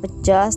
50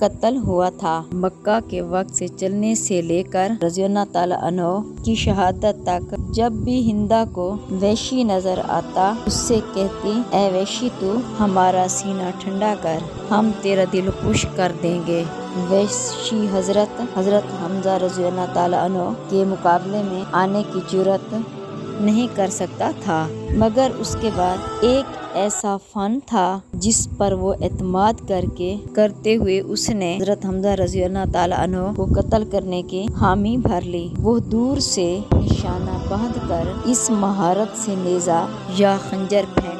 قتل ہوا تھا۔ مکہ کے وقت سے چلنے سے لے کر رضی اللہ تعالیٰ عنہ کی شہادت تک جب بھی ہندا کو وحشی نظر آتا اس سے کہتی، اے وحشی تو ہمارا سینہ ٹھنڈا کر، ہم تیرا دل خوش کر دیں گے۔ وحشی حضرت حمزہ رضی اللہ تعالیٰ عنہ کے مقابلے میں آنے کی جرأت نہیں کر سکتا تھا، مگر اس کے بعد ایک ایسا فن تھا جس پر وہ اعتماد کرتے ہوئے اس نے حضرت حمزہ رضی اللہ تعالیٰ عنہ کو قتل کرنے کی حامی بھر لی۔ وہ دور سے نشانہ باندھ کر اس مہارت سے نیزہ یا خنجر پھینکتا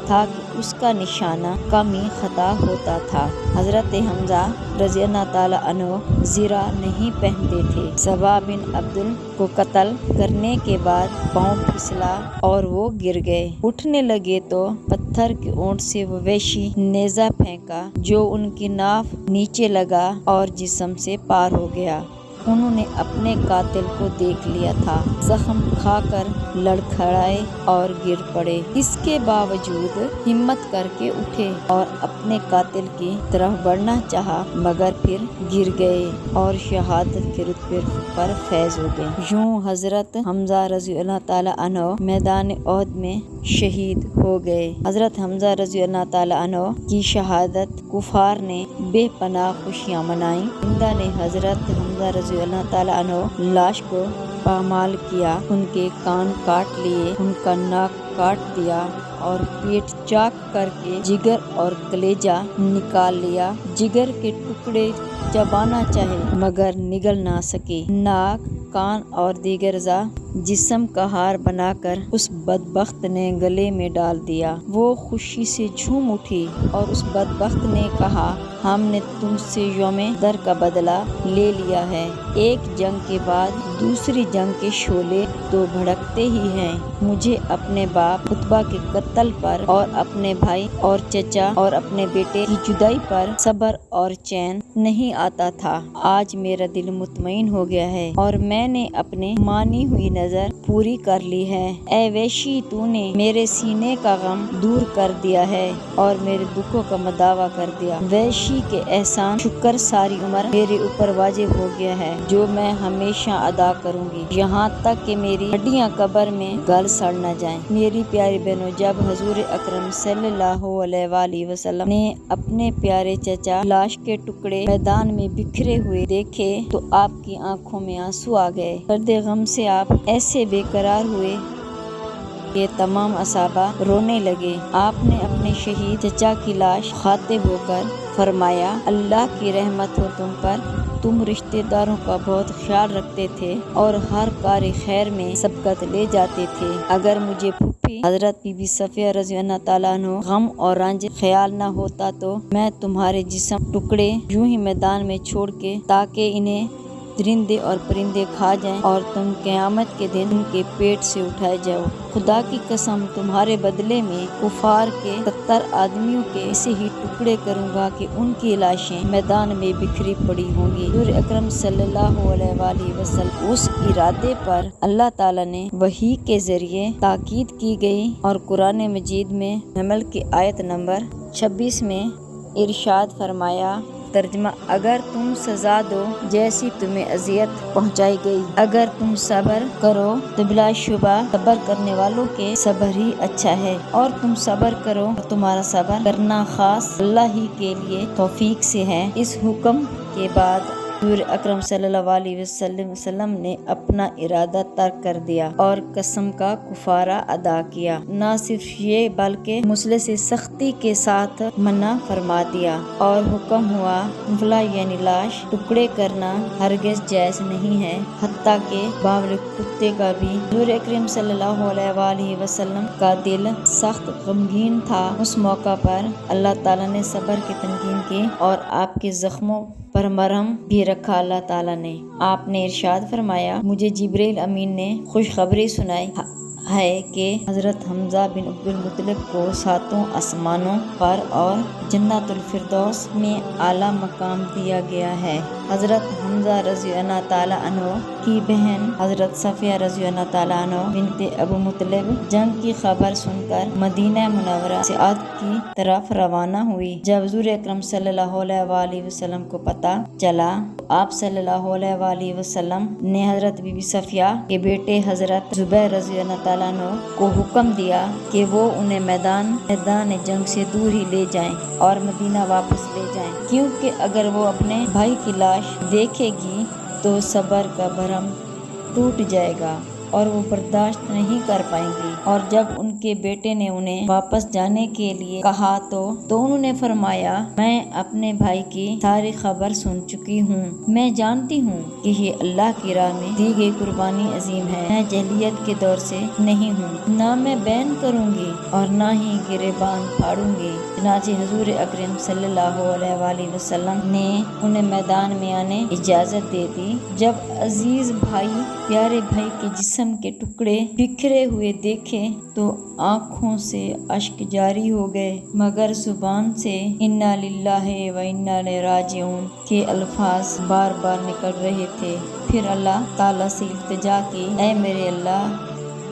تھا کہ اس کا نشانہ کم ہی خطا ہوتا تھا۔ حضرت حمزہ رضی اللہ تعالیٰ عنہ زرہ نہیں پہنتے تھے۔ سبا بن عبدل کو قتل کرنے کے بعد پاؤں پھسلا اور وہ گر گئے۔ اٹھنے لگے تو پتھر کی اونٹ سے وہ وحشی نیزہ پھینکا جو ان کی ناف نیچے لگا اور جسم سے پار ہو گیا۔ انہوں نے اپنے قاتل کو دیکھ لیا تھا، زخم کھا کر لڑکھڑائے اور گر پڑے۔ اس کے باوجود ہمت کر کے اٹھے اور اپنے قاتل کی طرف بڑھنا چاہا، مگر پھر گر گئے اور شہادت کے رتبے پر فیض ہو گئے۔ یوں حضرت حمزہ رضی اللہ تعالیٰ عنہ میدان احد میں شہید ہو گئے۔ حضرت حمزہ رضی اللہ تعالیٰ عنہ کی شہادت کفار نے بے پناہ خوشیاں منائیں۔ ہندا نے حضرت حمزہ رضی اللہ تعالیٰ عنہ لاش کو پامال کیا، ان کے کان کاٹ لیے، ان کا ناک کاٹ دیا اور پیٹ چاک کر کے جگر اور کلیجہ نکال لیا۔ جگر کے ٹکڑے چبانا چاہے مگر نگل نہ سکے۔ ناک، کان اور دیگر اعضاء جسم کا ہار بنا کر اس بدبخت نے گلے میں ڈال دیا۔ وہ خوشی سے جھوم اٹھی اور اس بدبخت نے کہا، ہم نے تم سے یوم در کا بدلہ لے لیا ہے۔ ایک جنگ کے بعد دوسری جنگ کے شعلے تو بھڑکتے ہی ہیں۔ مجھے اپنے باپ عتبہ کے قتل پر اور اپنے بھائی اور چچا اور اپنے بیٹے کی جدائی پر صبر اور چین نہیں آتا تھا۔ آج میرا دل مطمئن ہو گیا ہے اور میں نے اپنی مانی ہوئی نظر پوری کر لی ہے۔ اے وحشی، تو نے میرے سینے کا غم دور کر دیا ہے اور میرے دکھوں کا مداوا کر دیا۔ وحشی کے احسان شکر ساری عمر میرے اوپر واجب ہو گیا ہے، جو میں ہمیشہ ادا کروں گی، یہاں تک کہ میری ہڈیاں قبر میں گل سڑ نہ جائیں۔ میری پیاری بہنوں، جب حضور اکرم صلی اللہ علیہ وآلہ وسلم نے اپنے پیارے چچا لاش کے ٹکڑے میدان میں بکھرے ہوئے دیکھے تو آپ کی آنکھوں میں آنسو آ گئے۔ درد غم سے آپ ایسے بے قرار ہوئے کہ تمام اصحابہ رونے لگے۔ آپ نے اپنے شہید چچا کی لاش خاطب ہو کر فرمایا، اللہ کی رحمت ہو تم پر، تم رشتہ داروں کا بہت خیال رکھتے تھے اور ہر کار خیر میں سبقت لے جاتے تھے۔ اگر مجھے پھوپھی حضرت بی بی صفیہ رضی اللہ تعالیٰ عنہ غم اور رنج خیال نہ ہوتا تو میں تمہارے جسم ٹکڑے یوں ہی میدان میں چھوڑ کے تاکہ انہیں درندے اور پرندے کھا جائیں اور تم قیامت کے دن ان کے پیٹ سے اٹھائے جاؤ۔ خدا کی قسم، تمہارے بدلے میں کفار کے 70 آدمیوں کے ایسے ہی ٹکڑے کروں گا کہ ان کی لاشیں میدان میں بکھری پڑی ہوں گی۔ حضور اکرم صلی اللہ علیہ وآلہ وسلم اس ارادے پر اللہ تعالیٰ نے وحی کے ذریعے تاکید کی گئی اور قرآن مجید میں حمل کی آیت نمبر 26 میں ارشاد فرمایا، ترجمہ: اگر تم سزا دو جیسی تمہیں اذیت پہنچائی گئی، اگر تم صبر کرو تو بلا شبہ صبر کرنے والوں کے صبر ہی اچھا ہے، اور تم صبر کرو اور تمہارا صبر کرنا خاص اللہ ہی کے لیے توفیق سے ہے۔ اس حکم کے بعد حضور اکرم صلی اللہ علیہ وسلم نے اپنا ارادہ ترک کر دیا اور قسم کا کفارہ ادا کیا۔ نہ صرف یہ بلکہ مسئلے سے سختی کے ساتھ منع فرما دیا اور حکم ہوا فلا یعنی لاش ٹکڑے کرنا ہرگز جائز نہیں ہے، حتیٰ کہ باول کتے کا بھی۔ حضور اکرم صلی اللہ علیہ وآلہ وسلم کا دل سخت غمگین تھا۔ اس موقع پر اللہ تعالیٰ نے صبر کی تلقین کی اور آپ کے زخموں پر مرہم بھی رکھا۔ اللہ تعالیٰ نے آپ نے ارشاد فرمایا، مجھے جبرائیل امین نے خوشخبری سنائی ہے کہ حضرت حمزہ بن عبد المطلب کو 7 آسمانوں پر اور جنت الفردوس میں اعلیٰ مقام دیا گیا ہے۔ حضرت حمزہ رضی اللہ تعالیٰ عنہ کی بہن حضرت صفیہ رضی اللہ تعالیٰ عنہ بنت ابو مطلب جنگ کی خبر سن کر مدینہ منورہ سے عہد کی طرف روانہ ہوئی۔ جب حضور اکرم صلی اللہ علیہ وآلہ وسلم کو پتہ چلا، آپ صلی اللہ علیہ وآلہ وسلم نے حضرت بی بی صفیہ کے بیٹے حضرت زبیر رضی اللہ تعالیٰ عنہ کو حکم دیا کہ وہ انہیں میدان جنگ سے دور ہی لے جائیں اور مدینہ واپس لے جائیں، کیونکہ اگر وہ اپنے بھائی کی لاش دیکھے گی تو صبر کا بھرم ٹوٹ جائے گا اور وہ برداشت نہیں کر پائیں گی۔ اور جب ان کے بیٹے نے انہیں واپس جانے کے لیے کہا تو انہوں نے فرمایا، میں اپنے بھائی کی ساری خبر سن چکی ہوں، میں جانتی ہوں کہ یہ اللہ کی راہ میں دی گئی قربانی عظیم ہے، میں جاہلیت کے دور سے نہیں ہوں، نہ میں بین کروں گی اور نہ ہی گریبان پھاڑوں گی۔ چنانچہ حضور اکرم صلی اللہ علیہ وآلہ وسلم نے انہیں میدان میں آنے اجازت دے دی۔ جب عزیز بھائی پیارے بھائی کے جسم کے ٹکڑے بکھرے ہوئے دیکھے تو آنکھوں سے اشک جاری ہو گئے، مگر زبان سے انا للہ و انا الیہ راجعون کے الفاظ بار بار نکل رہے تھے۔ پھر اللہ تعالیٰ سے التجا کی، اے میرے اللہ،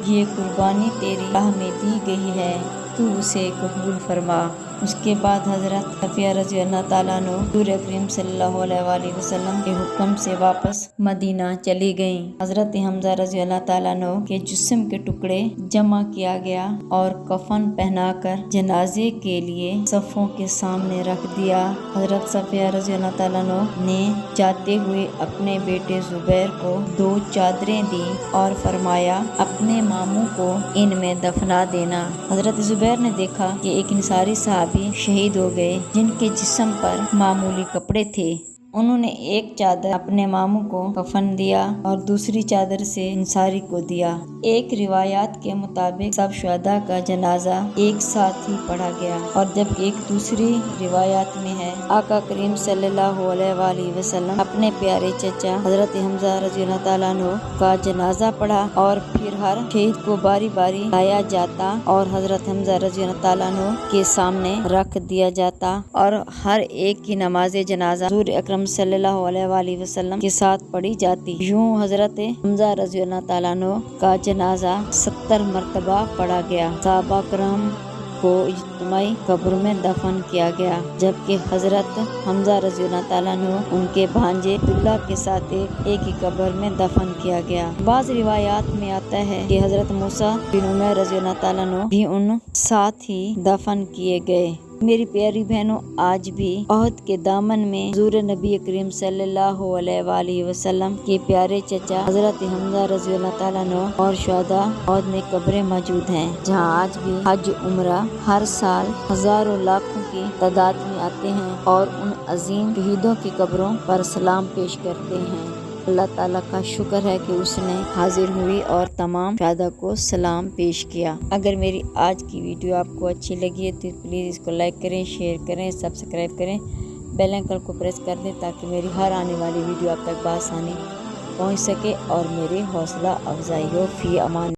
یہ قربانی تیری راہ میں دی گئی ہے، تو اسے قبول فرما۔ اس کے بعد حضرت صفیہ رضی اللہ تعالیٰ عنہ حضور اکرم صلی اللہ علیہ وآلہ وسلم کے حکم سے واپس مدینہ چلی گئیں۔ حضرت حمزہ رضی اللہ تعالیٰ عنہ کے جسم کے ٹکڑے جمع کیا گیا اور کفن پہنا کر جنازے کے لیے صفوں کے سامنے رکھ دیا۔ حضرت صفیہ رضی اللہ تعالیٰ عنہ نے جاتے ہوئے اپنے بیٹے زبیر کو 2 چادریں دی اور فرمایا، اپنے ماموں کو ان میں دفنا دینا۔ حضرت زبیر نے دیکھا کہ ایک انصاری صحابی شہید ہو گئے جن کے جسم پر معمولی کپڑے تھے۔ انہوں نے ایک چادر اپنے ماموں کو کفن دیا اور دوسری چادر سے انصاری کو دیا۔ ایک روایات کے مطابق سب شہداء کا جنازہ ایک ساتھ ہی پڑھا گیا، اور جب ایک دوسری روایات میں ہے، آقا کریم صلی اللہ علیہ وآلہ وسلم اپنے پیارے چچا حضرت حمزہ رضی اللہ تعالیٰ عنہ کا جنازہ پڑھا اور پھر ہر شہید کو باری باری لایا جاتا اور حضرت حمزہ رضی اللہ تعالیٰ عنہ کے سامنے رکھ دیا جاتا اور ہر ایک کی نماز جنازہ حضور اکرم صلی اللہ علیہ وآلہ وسلم کے ساتھ پڑھی جاتی۔ یوں حضرت حمزہ رضی اللہ تعالیٰ عنہ کا جنازہ 70 مرتبہ پڑھا گیا۔ صحابہ کرام کو اجتماعی قبر میں دفن کیا گیا، جبکہ حضرت حمزہ رضی اللہ تعالیٰ عنہ ان کے بھانجے عبداللہ کے ساتھ ایک ہی قبر میں دفن کیا گیا۔ بعض روایات میں آتا ہے کہ حضرت موسیٰ بن عمیر رضی اللہ تعالیٰ عنہ بھی ان ساتھ ہی دفن کیے گئے۔ میری پیاری بہنوں، آج بھی عہد کے دامن میں حضور نبی کریم صلی اللہ علیہ وآلہ وسلم کے پیارے چچا حضرت حمزہ رضی اللہ تعالیٰ عنہ اور شہداء عہد میں قبریں موجود ہیں، جہاں آج بھی حج عمرہ ہر سال ہزاروں لاکھوں کی تعداد میں آتے ہیں اور ان عظیم شہیدوں کی قبروں پر سلام پیش کرتے ہیں۔ اللہ تعالیٰ کا شکر ہے کہ اس نے حاضر ہوئی اور تمام شہداء کو سلام پیش کیا۔ اگر میری آج کی ویڈیو آپ کو اچھی لگی ہے تو پلیز اس کو لائک کریں، شیئر کریں، سبسکرائب کریں، بیل آئیکن کو پریس کر دیں تاکہ میری ہر آنے والی ویڈیو آپ تک بآسانی پہنچ سکے اور میری حوصلہ افزائی ہو۔ فی امان۔